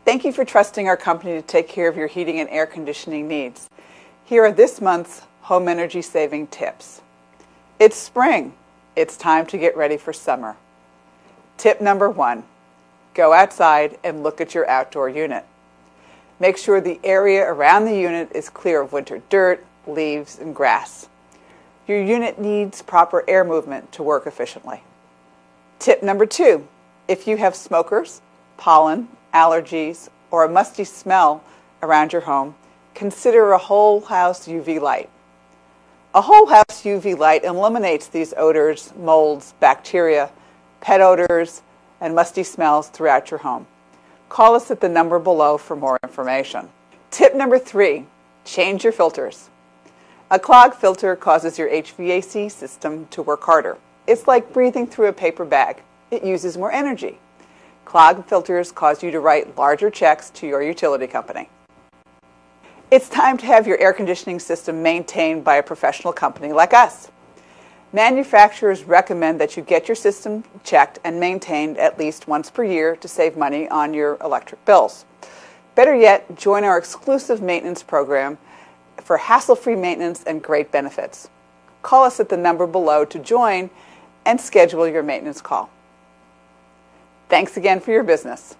Thank you for trusting our company to take care of your heating and air conditioning needs. Here are this month's home energy saving tips. It's spring. It's time to get ready for summer. Tip number 1, go outside and look at your outdoor unit. Make sure the area around the unit is clear of winter dirt, leaves, and grass. Your unit needs proper air movement to work efficiently. Tip number 2, if you have smokers, pollen, allergies, or a musty smell around your home, consider a whole house UV light. A whole house UV light eliminates these odors, molds, bacteria, pet odors, and musty smells throughout your home. Call us at the number below for more information. Tip number 3, change your filters. A clogged filter causes your HVAC system to work harder. It's like breathing through a paper bag. It uses more energy. Clogged filters cause you to write larger checks to your utility company. It's time to have your air conditioning system maintained by a professional company like us. Manufacturers recommend that you get your system checked and maintained at least once per year to save money on your electric bills. Better yet, join our exclusive maintenance program for hassle-free maintenance and great benefits. Call us at the number below to join and schedule your maintenance call. Thanks again for your business.